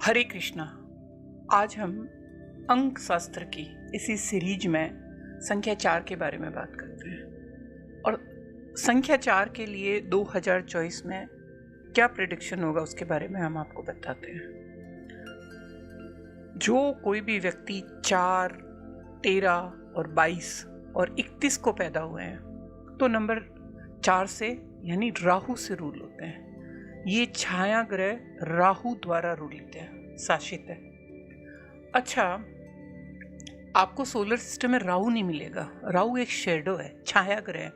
हरे कृष्णा। आज हम अंक शास्त्र की इसी सीरीज में संख्या 4 के बारे में बात करते हैं और संख्या 4 के लिए 2024 में क्या प्रेडिक्शन होगा उसके बारे में हम आपको बताते हैं। जो कोई भी व्यक्ति 4, 13 और 22 और 31 को पैदा हुए हैं तो नंबर 4 से यानी राहु से रूल होते हैं। ये छाया ग्रह राहु द्वारा रूलित है, शासित है। अच्छा, आपको सोलर सिस्टम में राहु नहीं मिलेगा। राहु एक शेडो है, छाया ग्रह है,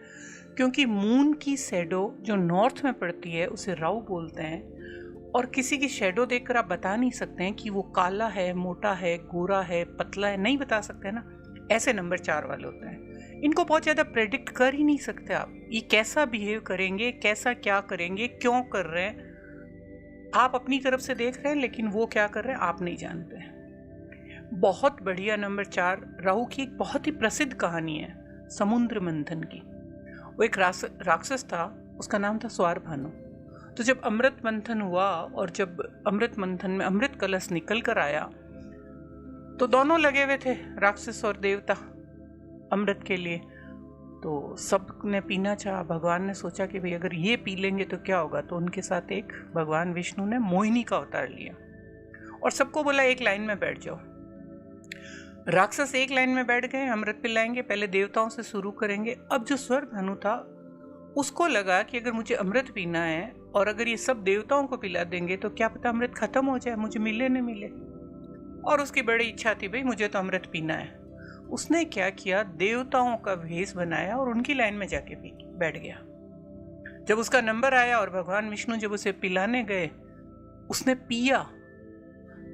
क्योंकि मून की शेडो जो नॉर्थ में पड़ती है उसे राहु बोलते हैं। और किसी की शेडो देखकर आप बता नहीं सकते हैं कि वो काला है, मोटा है, गोरा है, पतला है, नहीं बता सकते ना। ऐसे नंबर 4 वाले होते हैं। इनको बहुत ज़्यादा प्रेडिक्ट कर ही नहीं सकते आप। ये कैसा बिहेव करेंगे, कैसा क्या करेंगे, क्यों कर रहे हैं, आप अपनी तरफ से देख रहे हैं, लेकिन वो क्या कर रहे हैं आप नहीं जानते हैं। बहुत बढ़िया नंबर 4 राहु की एक बहुत ही प्रसिद्ध कहानी है, समुद्र मंथन की। वो एक राक्षस था, उसका नाम था स्वारभानु। तो जब अमृत मंथन हुआ और जब अमृत मंथन में अमृत कलश निकल कर आया तो दोनों लगे हुए थे, राक्षस और देवता, अमृत के लिए। तो सब ने पीना चाहा। भगवान ने सोचा कि भाई अगर ये पी लेंगे तो क्या होगा, तो उनके साथ एक भगवान विष्णु ने मोहिनी का अवतार लिया और सबको बोला एक लाइन में बैठ जाओ। राक्षस एक लाइन में बैठ गए, अमृत पिलाएंगे, पहले देवताओं से शुरू करेंगे। अब जो स्वरभानु था उसको लगा कि अगर मुझे अमृत पीना है और अगर ये सब देवताओं को पिला देंगे तो क्या पता अमृत खत्म हो जाए, मुझे मिले न मिले। और उसकी बड़ी इच्छा थी भाई मुझे तो अमृत पीना है। उसने क्या किया, देवताओं का भेष बनाया और उनकी लाइन में जाके बैठ गया। जब उसका नंबर आया और भगवान विष्णु जब उसे पिलाने गए, उसने पिया।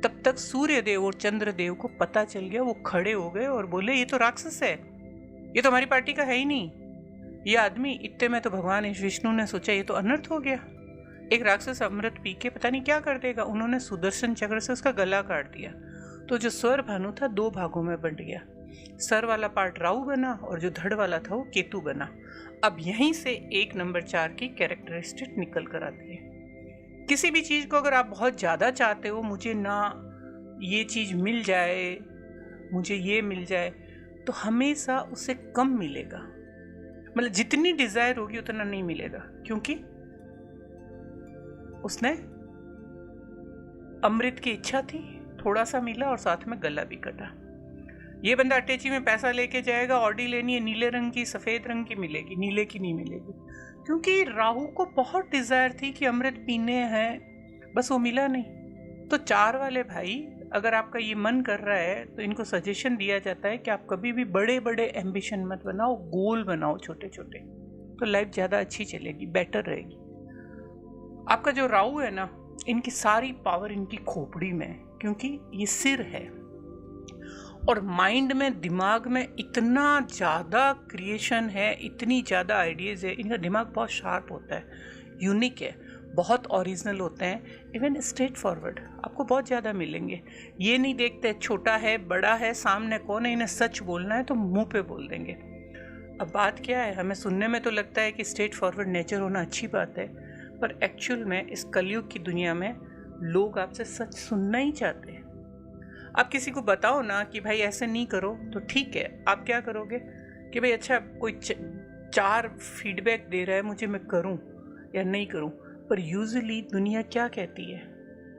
तब तक सूर्य देव और चंद्र देव को पता चल गया। वो खड़े हो गए और बोले ये तो राक्षस है, ये तो हमारी पार्टी का है ही नहीं ये आदमी। इतने में तो भगवान विष्णु ने सोचा ये तो अनर्थ हो गया, एक राक्षस अमृत पी के पता नहीं क्या कर देगा। उन्होंने सुदर्शन चक्र से उसका गला काट दिया। तो जो स्वरभानु था 2 भागों में बंट गया। सर वाला पार्ट राहु बना और जो धड़ वाला था वो केतु बना। अब यहीं से एक नंबर 4 की कैरेक्टरिस्टिक निकल कर आती है। किसी भी चीज को अगर आप बहुत ज्यादा चाहते हो, मुझे ना ये चीज मिल जाए, मुझे ये मिल जाए, तो हमेशा उसे कम मिलेगा। मतलब जितनी डिजायर होगी उतना नहीं मिलेगा, क्योंकि उसने अमृत की इच्छा थी, थोड़ा सा मिला और साथ में गला भी कटा। ये बंदा अटैची में पैसा लेके जाएगा, ऑडी लेनी है, नीले रंग की, सफेद रंग की मिलेगी, नीले की नहीं मिलेगी, क्योंकि राहु को बहुत डिजायर थी कि अमृत पीने हैं, बस वो मिला नहीं। तो 4 वाले भाई, अगर आपका ये मन कर रहा है तो इनको सजेशन दिया जाता है कि आप कभी भी बड़े बड़े एम्बिशन मत बनाओ, गोल बनाओ छोटे छोटे, तो लाइफ ज्यादा अच्छी चलेगी, बेटर रहेगी। आपका जो राहु है ना, इनकी सारी पावर इनकी खोपड़ी में है, क्योंकि ये सिर है और माइंड में, दिमाग में इतना ज़्यादा क्रिएशन है, इतनी ज़्यादा आइडियाज़ है। इनका दिमाग बहुत शार्प होता है, यूनिक है, बहुत ओरिजिनल होते हैं, इवन स्ट्रेट फॉरवर्ड आपको बहुत ज़्यादा मिलेंगे। ये नहीं देखते छोटा है बड़ा है, सामने कौन है, इन्हें सच बोलना है तो मुंह पे बोल देंगे। अब बात क्या है, हमें सुनने में तो लगता है कि स्ट्रेट फॉरवर्ड नेचर होना अच्छी बात है, पर एक्चुअल में इस कलयुग की दुनिया में लोग आपसे सच सुनना ही चाहते हैं। आप किसी को बताओ ना कि भाई ऐसे नहीं करो, तो ठीक है, आप क्या करोगे कि भाई अच्छा कोई 4 फीडबैक दे रहा है मुझे, मैं करूं या नहीं करूं। पर यूजुअली दुनिया क्या कहती है,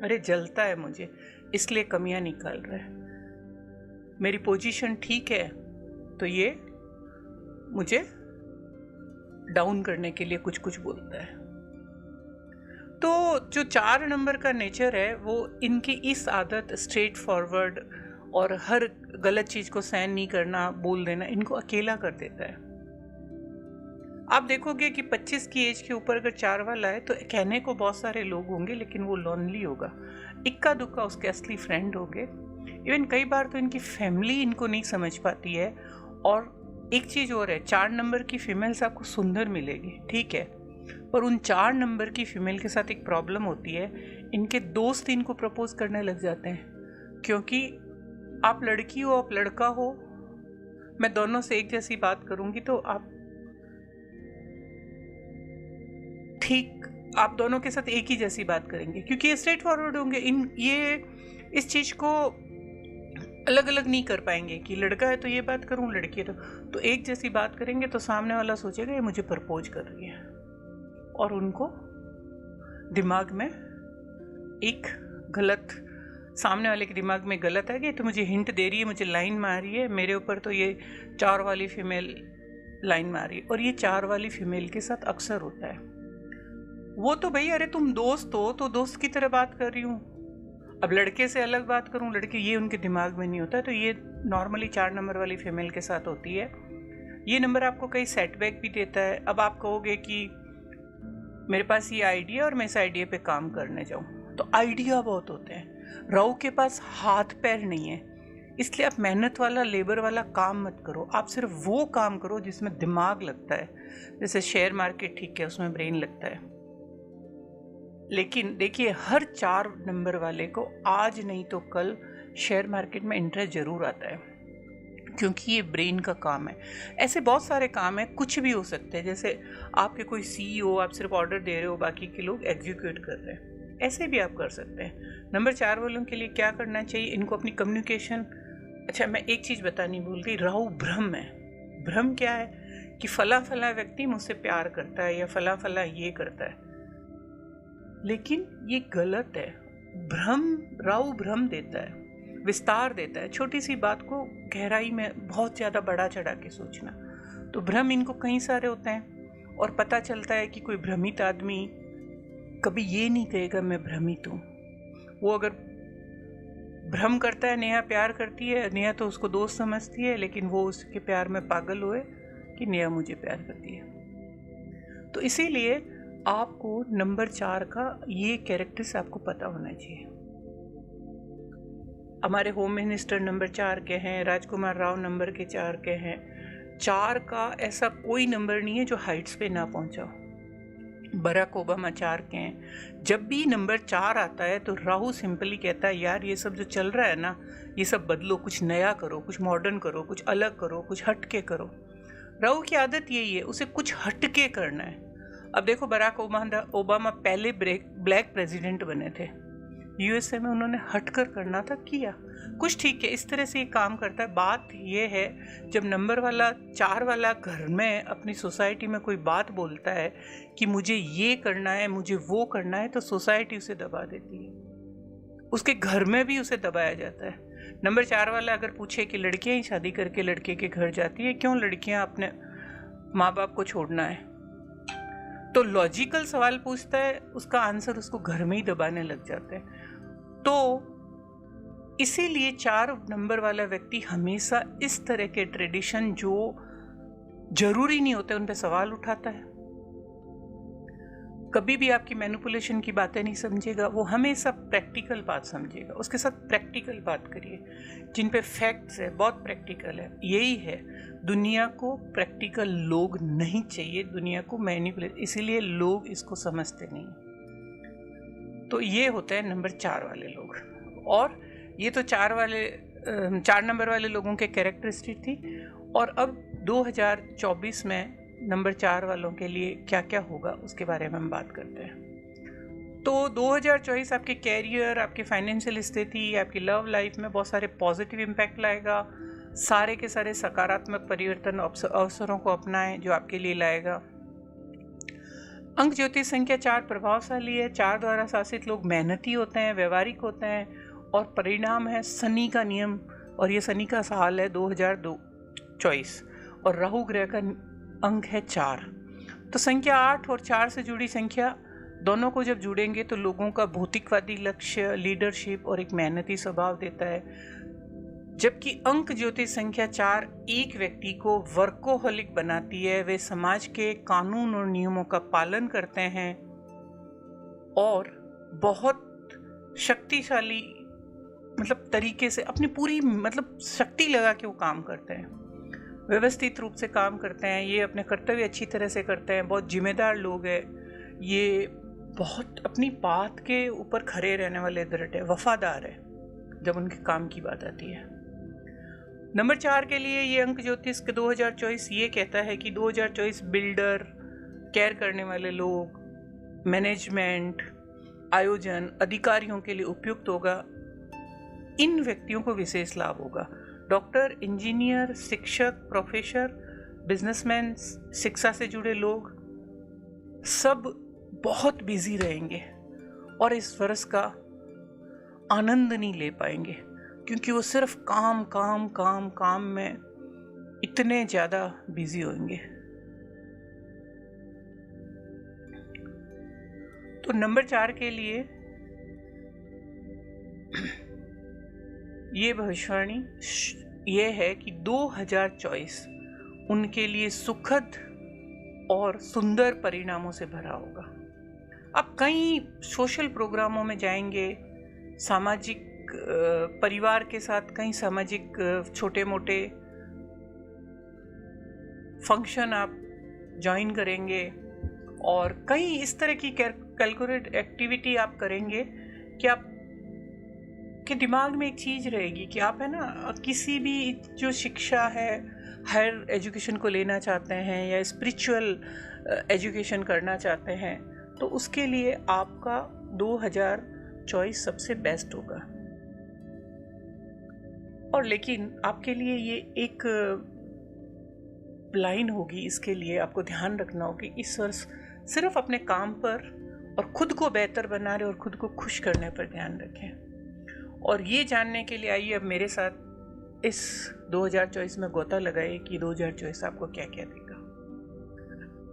अरे जलता है मुझे, इसलिए कमियां निकाल रहा है। मेरी पोजीशन ठीक है तो ये मुझे डाउन करने के लिए कुछ कुछ बोलता है। तो जो 4 नंबर का नेचर है वो इनकी इस आदत, स्ट्रेट फॉरवर्ड और हर गलत चीज को सहन नहीं करना, बोल देना, इनको अकेला कर देता है। आप देखोगे कि 25 की एज के ऊपर अगर 4 वाला है तो कहने को बहुत सारे लोग होंगे, लेकिन वो लोनली होगा। इक्का दुक्का उसके असली फ्रेंड होंगे। इवन कई बार तो इनकी फैमिली इनको नहीं समझ पाती है। और एक चीज और है, 4 नंबर की फीमेल्स आपको सुंदर मिलेगी, ठीक है, पर उन 4 नंबर की फीमेल के साथ एक प्रॉब्लम होती है, इनके दोस्त इनको प्रपोज करने लग जाते हैं। क्योंकि आप लड़की हो, आप लड़का हो, मैं दोनों से एक जैसी बात करूंगी तो आप ठीक आप दोनों के साथ एक ही जैसी बात करेंगे, क्योंकि ये स्ट्रेट फॉरवर्ड होंगे। ये इस चीज़ को अलग अलग नहीं कर पाएंगे कि लड़का है तो ये बात करूं, लड़की है तो एक जैसी बात करेंगे, तो सामने वाला सोचेगा ये मुझे प्रपोज कर रही है, और उनको दिमाग में एक गलत, सामने वाले के दिमाग में गलत है कि तो मुझे हिंट दे रही है, मुझे लाइन मार रही है, मेरे ऊपर तो ये 4 वाली फीमेल लाइन मार रही है। और ये 4 वाली फीमेल के साथ अक्सर होता है। वो तो भाई अरे तुम दोस्त हो तो दोस्त की तरह बात कर रही हूँ, अब लड़के से अलग बात करूं, लड़के, ये उनके दिमाग में नहीं होता है। तो ये नॉर्मली 4 नंबर वाली फीमेल के साथ होती है। ये नंबर आपको कई सेटबैक भी देता है। अब आप कहोगे कि मेरे पास ये आइडिया और मैं इस आइडिया पे काम करने जाऊं, तो आइडिया बहुत होते हैं, राहु के पास हाथ पैर नहीं है, इसलिए आप मेहनत वाला, लेबर वाला काम मत करो। आप सिर्फ वो काम करो जिसमें दिमाग लगता है। जैसे शेयर मार्केट, ठीक है, उसमें ब्रेन लगता है, लेकिन देखिए हर 4 नंबर वाले को आज नहीं तो कल शेयर मार्केट में इंटरेस्ट जरूर आता है, क्योंकि ये ब्रेन का काम है। ऐसे बहुत सारे काम है, कुछ भी हो सकते हैं। जैसे आपके कोई CEO, आप सिर्फ ऑर्डर दे रहे हो, बाकी के लोग एग्जीक्यूट कर रहे हैं, ऐसे भी आप कर सकते हैं। नंबर 4 वालों के लिए क्या करना चाहिए, इनको अपनी कम्युनिकेशन, अच्छा मैं एक चीज़ बतानी भूल गई, राहु भ्रम है। भ्रम क्या है कि फला फला व्यक्ति मुझसे प्यार करता है या फला फला ये करता है, लेकिन ये गलत है। भ्रम, राहु भ्रम देता है, विस्तार देता है, छोटी सी बात को गहराई में बहुत ज़्यादा बड़ा चढ़ा के सोचना। तो भ्रम इनको कई सारे होते हैं, और पता चलता है कि कोई भ्रमित आदमी कभी ये नहीं कहेगा मैं भ्रमित हूँ। वो अगर भ्रम करता है, नेहा प्यार करती है, नेहा तो उसको दोस्त समझती है, लेकिन वो उसके प्यार में पागल हुए कि नेहा मुझे प्यार करती है। तो इसीलिए आपको नंबर 4 का ये कैरेक्टर्स आपको पता होना चाहिए। हमारे होम मिनिस्टर नंबर 4 के हैं, राजकुमार राव नंबर के 4 के हैं। 4 का ऐसा कोई नंबर नहीं है जो हाइट्स पे ना पहुंचा। बराक ओबामा 4 के हैं। जब भी नंबर 4 आता है तो राहु सिंपली कहता है यार ये सब जो चल रहा है ना, ये सब बदलो, कुछ नया करो, कुछ मॉडर्न करो, कुछ अलग करो, कुछ हटके करो। राहु की आदत यही है, उसे कुछ हटके करना है। अब देखो बराक ओबामा पहले ब्लैक प्रेसिडेंट बने थे USA में, उन्होंने हटकर करना था, किया कुछ, ठीक है, इस तरह से ये काम करता है। बात ये है जब नंबर वाला 4 वाला घर में अपनी सोसाइटी में कोई बात बोलता है कि मुझे ये करना है, मुझे वो करना है, तो सोसाइटी उसे दबा देती है, उसके घर में भी उसे दबाया जाता है। नंबर 4 वाला अगर पूछे कि लड़कियां ही शादी करके लड़के के घर जाती है, क्यों लड़कियां अपने माँ बाप को छोड़ना है, तो लॉजिकल सवाल पूछता है, उसका आंसर उसको घर में ही दबाने लग जाते हैं। तो इसीलिए 4 नंबर वाला व्यक्ति हमेशा इस तरह के ट्रेडिशन जो जरूरी नहीं होते उन पे सवाल उठाता है। कभी भी आपकी मैनिपुलेशन की बातें नहीं समझेगा, वो हमेशा प्रैक्टिकल बात समझेगा। उसके साथ प्रैक्टिकल बात करिए, जिन पे फैक्ट्स है, बहुत प्रैक्टिकल है। यही है, दुनिया को प्रैक्टिकल लोग नहीं चाहिए, दुनिया को मैनिपुलेट, इसीलिए लोग इसको समझते नहीं। तो ये होता है नंबर 4 वाले लोग। और ये तो 4 नंबर वाले लोगों के कैरेक्टरिस्टिक थी। और अब 2024 में नंबर 4 वालों के लिए क्या क्या होगा उसके बारे में हम बात करते हैं। तो 2024 आपके कैरियर, आपकी फाइनेंशियल स्थिति, आपकी लव लाइफ में बहुत सारे पॉजिटिव इम्पैक्ट लाएगा। सारे के सारे सकारात्मक परिवर्तन अवसरों को अपनाएं जो आपके लिए लाएगा। अंक ज्योतिष संख्या 4 प्रभावशाली है। 4 द्वारा शासित लोग मेहनती होते हैं, व्यवहारिक होते हैं, और परिणाम है शनि का नियम, और ये शनि का साल है 2024, और राहु ग्रह का अंक है 4। तो संख्या 8 और 4 से जुड़ी संख्या दोनों को जब जुड़ेंगे तो लोगों का भौतिकवादी लक्ष्य, लीडरशिप और एक मेहनती स्वभाव देता है। जबकि अंक ज्योतिष संख्या 4 एक व्यक्ति को वर्कोहलिक बनाती है। वे समाज के कानून और नियमों का पालन करते हैं और बहुत शक्तिशाली तरीके से अपनी पूरी शक्ति लगा के वो काम करते हैं, व्यवस्थित रूप से काम करते हैं। ये अपने कर्तव्य अच्छी तरह से करते हैं, बहुत जिम्मेदार लोग हैं। ये बहुत अपनी बात के ऊपर खड़े रहने वाले दृढ़ है, वफादार है जब उनके काम की बात आती है। नंबर 4 के लिए ये अंक ज्योतिष के 2024 ये कहता है कि 2024 बिल्डर, केयर करने वाले लोग, मैनेजमेंट, आयोजन, अधिकारियों के लिए उपयुक्त होगा। इन व्यक्तियों को विशेष लाभ होगा। डॉक्टर, इंजीनियर, शिक्षक, प्रोफेसर, बिजनेसमैन, शिक्षा से जुड़े लोग सब बहुत बिजी रहेंगे और इस वर्ष का आनंद नहीं ले पाएंगे, क्योंकि वो सिर्फ काम काम काम काम में इतने ज्यादा बिजी होंगे। तो नंबर 4 के लिए ये भविष्यवाणी ये है कि 2024 उनके लिए सुखद और सुंदर परिणामों से भरा होगा। आप कई सोशल प्रोग्रामों में जाएंगे, सामाजिक परिवार के साथ कई सामाजिक छोटे मोटे फंक्शन आप ज्वाइन करेंगे और कई इस तरह की कैलकुलेट एक्टिविटी आप करेंगे कि आप के दिमाग में एक चीज़ रहेगी कि आप है ना किसी भी जो शिक्षा है, हायर एजुकेशन को लेना चाहते हैं या स्पिरिचुअल एजुकेशन करना चाहते हैं, तो उसके लिए आपका 2024 सबसे बेस्ट होगा। और लेकिन आपके लिए ये एक लाइन होगी, इसके लिए आपको ध्यान रखना होगा कि इस वर्ष सिर्फ अपने काम पर और खुद को बेहतर बनाने और खुद को खुश करने पर ध्यान रखें। और ये जानने के लिए आइए अब मेरे साथ इस 2024 में गोता लगाइए कि 2024 आपको क्या क्या देगा।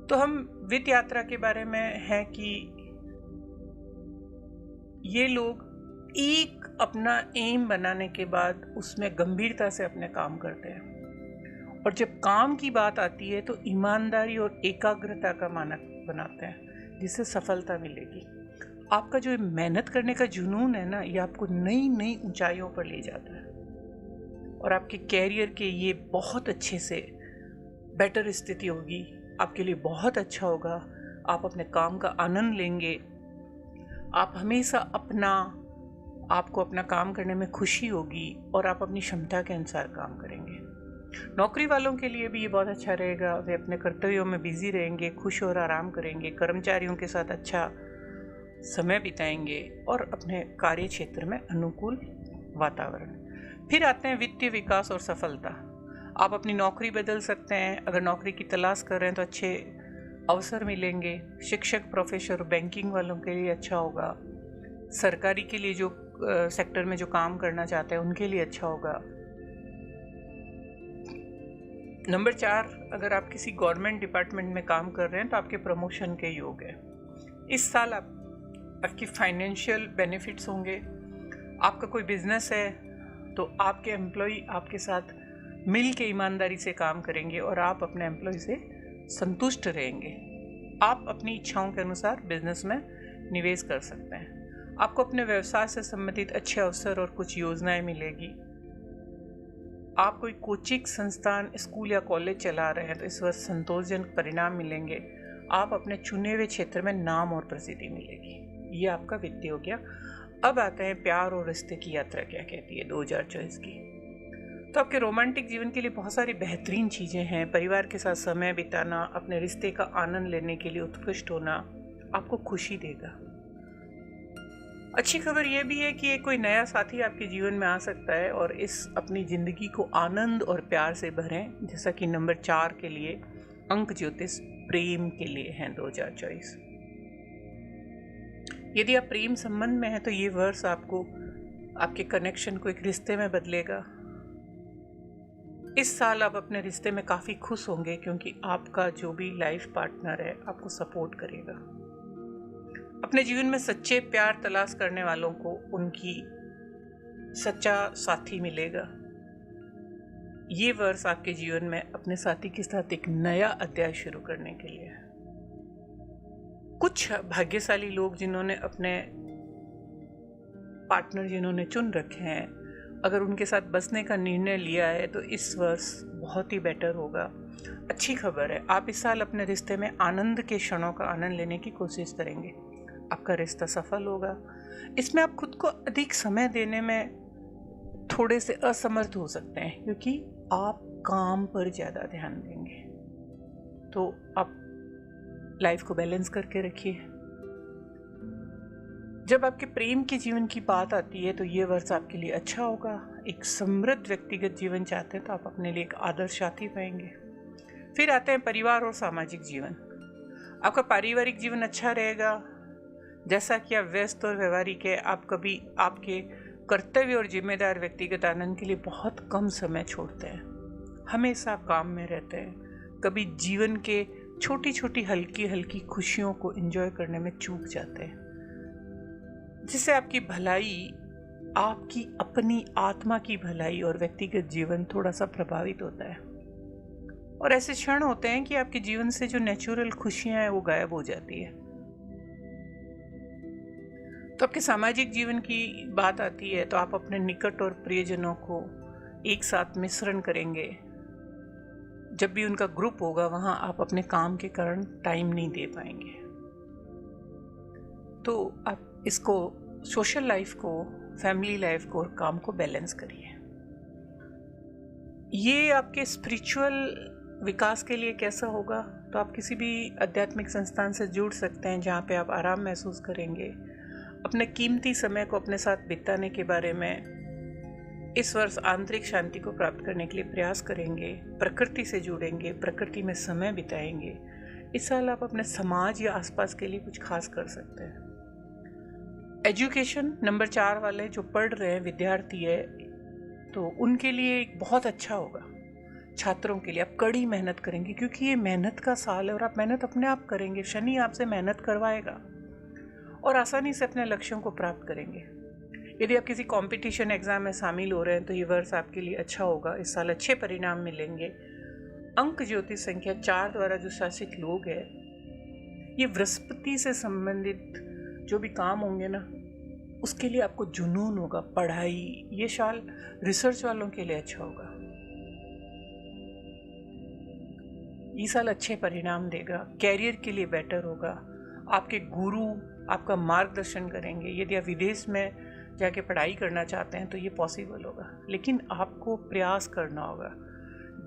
तो हम वित्त यात्रा के बारे में है कि ये लोग एक अपना एम बनाने के बाद उसमें गंभीरता से अपने काम करते हैं और जब काम की बात आती है तो ईमानदारी और एकाग्रता का मानक बनाते हैं, जिससे सफलता मिलेगी। आपका जो मेहनत करने का जुनून है ना, ये आपको नई नई ऊंचाइयों पर ले जाता है और आपके कैरियर के ये बहुत अच्छे से बेटर स्थिति होगी, आपके लिए बहुत अच्छा होगा। आप अपने काम का आनंद लेंगे, आप हमेशा आपको अपना काम करने में खुशी होगी और आप अपनी क्षमता के अनुसार काम करेंगे। नौकरी वालों के लिए भी ये बहुत अच्छा रहेगा, वे अपने कर्तव्यों में बिजी रहेंगे, खुश और आराम करेंगे, कर्मचारियों के साथ अच्छा समय बिताएंगे और अपने कार्य क्षेत्र में अनुकूल वातावरण। फिर आते हैं वित्तीय विकास और सफलता। आप अपनी नौकरी बदल सकते हैं, अगर नौकरी की तलाश कर रहे हैं तो अच्छे अवसर मिलेंगे। शिक्षक, प्रोफेसर, बैंकिंग वालों के लिए अच्छा होगा। सरकारी के लिए जो सेक्टर में जो काम करना चाहते हैं उनके लिए अच्छा होगा। नंबर 4, अगर आप किसी गवर्नमेंट डिपार्टमेंट में काम कर रहे हैं तो आपके प्रमोशन के योग है। इस साल आपकी फाइनेंशियल बेनिफिट्स होंगे। आपका कोई बिजनेस है तो आपके एम्प्लॉय आपके साथ मिल के ईमानदारी से काम करेंगे और आप अपने एम्प्लॉय से संतुष्ट रहेंगे। आप अपनी इच्छाओं के अनुसार बिजनेस में निवेश कर सकते हैं। आपको अपने व्यवसाय से संबंधित अच्छे अवसर और कुछ योजनाएं मिलेगी। आप कोई कोचिंग संस्थान, स्कूल या कॉलेज चला रहे हैं तो इस वर्ष संतोषजनक परिणाम मिलेंगे। आप अपने चुने हुए क्षेत्र में नाम और प्रसिद्धि मिलेगी। ये आपका वित्तीय हो गया। अब आते हैं प्यार और रिश्ते की यात्रा क्या कहती है 2024 की। तो आपके रोमांटिक जीवन के लिए बहुत सारी बेहतरीन चीज़ें हैं। परिवार के साथ समय बिताना, अपने रिश्ते का आनंद लेने के लिए उत्कृष्ट होना आपको खुशी देगा। अच्छी खबर यह भी है कि कोई नया साथी आपके जीवन में आ सकता है और इस अपनी ज़िंदगी को आनंद और प्यार से भरें। जैसा कि नंबर 4 के लिए अंक ज्योतिष प्रेम के लिए हैं 2024। यदि आप प्रेम संबंध में हैं तो ये वर्ष आपको आपके कनेक्शन को एक रिश्ते में बदलेगा। इस साल आप अपने रिश्ते में काफ़ी खुश होंगे क्योंकि आपका जो भी लाइफ पार्टनर है आपको सपोर्ट करेगा। अपने जीवन में सच्चे प्यार तलाश करने वालों को उनकी सच्चा साथी मिलेगा। ये वर्ष आपके जीवन में अपने साथी के साथ एक नया अध्याय शुरू करने के लिए है। कुछ भाग्यशाली लोग जिन्होंने अपने पार्टनर जिन्होंने चुन रखे हैं, अगर उनके साथ बसने का निर्णय लिया है तो इस वर्ष बहुत ही बेटर होगा। अच्छी खबर है, आप इस साल अपने रिश्ते में आनंद के क्षणों का आनंद लेने की कोशिश करेंगे। आपका रिश्ता सफल होगा। इसमें आप खुद को अधिक समय देने में थोड़े से असमर्थ हो सकते हैं क्योंकि आप काम पर ज़्यादा ध्यान देंगे। तो आप लाइफ को बैलेंस करके रखिए। जब आपके प्रेम के जीवन की बात आती है तो ये वर्ष आपके लिए अच्छा होगा। एक समृद्ध व्यक्तिगत जीवन चाहते हैं तो आप अपने लिए एक आदर्श साथी पाएंगे। फिर आते हैं परिवार और सामाजिक जीवन। आपका पारिवारिक जीवन अच्छा रहेगा। जैसा कि आप व्यस्त और व्यवहारिक है, आप कभी आपके कर्तव्य और जिम्मेदार व्यक्तिगत आनंद के लिए बहुत कम समय छोड़ते हैं, हमेशा काम में रहते हैं, कभी जीवन के छोटी छोटी हल्की हल्की खुशियों को एंजॉय करने में चूक जाते हैं, जिससे आपकी भलाई, आपकी अपनी आत्मा की भलाई और व्यक्तिगत जीवन थोड़ा सा प्रभावित होता है। और ऐसे क्षण होते हैं कि आपके जीवन से जो नेचुरल खुशियां हैं वो गायब हो जाती है। तो आपके सामाजिक जीवन की बात आती है तो आप अपने निकट और प्रियजनों को एक साथ मिश्रण करेंगे। जब भी उनका ग्रुप होगा वहां आप अपने काम के कारण टाइम नहीं दे पाएंगे। तो आप इसको, सोशल लाइफ को, फैमिली लाइफ को और काम को बैलेंस करिए। ये आपके स्पिरिचुअल विकास के लिए कैसा होगा? तो आप किसी भी आध्यात्मिक संस्थान से जुड़ सकते हैं जहाँ पे आप आराम महसूस करेंगे। अपने कीमती समय को अपने साथ बिताने के बारे में इस वर्ष आंतरिक शांति को प्राप्त करने के लिए प्रयास करेंगे। प्रकृति से जुड़ेंगे, प्रकृति में समय बिताएंगे। इस साल आप अपने समाज या आसपास के लिए कुछ खास कर सकते हैं। एजुकेशन नंबर 4 वाले जो पढ़ रहे हैं, विद्यार्थी है, तो उनके लिए एक बहुत अच्छा होगा। छात्रों के लिए आप कड़ी मेहनत करेंगे क्योंकि ये मेहनत का साल है और आप मेहनत अपने आप करेंगे। शनि आपसे मेहनत करवाएगा और आसानी से अपने लक्ष्यों को प्राप्त करेंगे। यदि आप किसी कंपटीशन एग्जाम में शामिल हो रहे हैं तो ये वर्ष आपके लिए अच्छा होगा। इस साल अच्छे परिणाम मिलेंगे। अंक ज्योतिष संख्या 4 द्वारा जो शासित लोग हैं, ये बृहस्पति से संबंधित जो भी काम होंगे ना, उसके लिए आपको जुनून होगा। पढ़ाई, ये साल रिसर्च वालों के लिए अच्छा होगा। ये साल अच्छे परिणाम देगा, कैरियर के लिए बेटर होगा। आपके गुरु आपका मार्गदर्शन करेंगे। यदि आप विदेश में जाके पढ़ाई करना चाहते हैं तो ये पॉसिबल होगा, लेकिन आपको प्रयास करना होगा,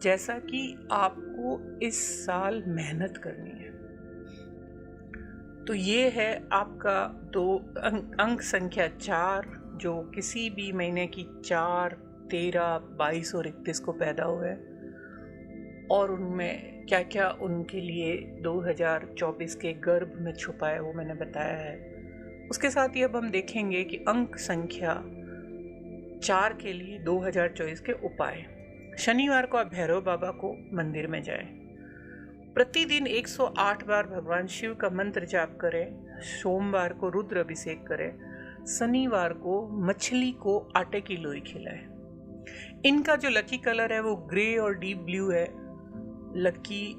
जैसा कि आपको इस साल मेहनत करनी है। तो ये है आपका अंक संख्या 4, जो किसी भी महीने की 4, 13, 22 और 31 को पैदा हुए हैं। और उनमें क्या क्या उनके लिए 2024 के गर्भ में छुपा है वो मैंने बताया है। उसके साथ ही अब हम देखेंगे कि अंक संख्या 4 के लिए 2024 के उपाय। शनिवार को आप भैरव बाबा को मंदिर में जाएं। प्रतिदिन 108 बार भगवान शिव का मंत्र जाप करें। सोमवार को रुद्र अभिषेक करें। शनिवार को मछली को आटे की लोई खिलाएं। इनका जो लकी कलर है वो ग्रे और डीप ब्लू है। लकी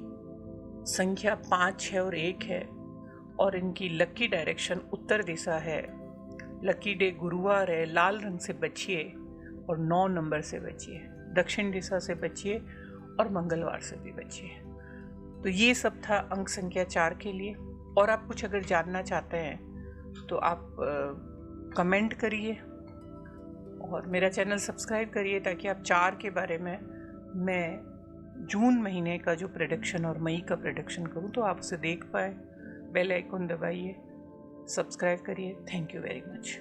संख्या 5, 6 और 1 है और इनकी लकी डायरेक्शन उत्तर दिशा है। लकी डे गुरुवार है। लाल रंग से बचिए और 9 नंबर से बचिए। दक्षिण दिशा से बचिए और मंगलवार से भी बचिए। तो ये सब था अंक संख्या 4 के लिए। और आप कुछ अगर जानना चाहते हैं तो आप कमेंट करिए और मेरा चैनल सब्सक्राइब करिए, ताकि आप 4 के बारे में मैं जून महीने का जो प्रेडिक्शन और मई का प्रेडिक्शन करूं तो आप उसे देख पाए। बेल आइकन दबाइए, सब्सक्राइब करिए। Thank you very much.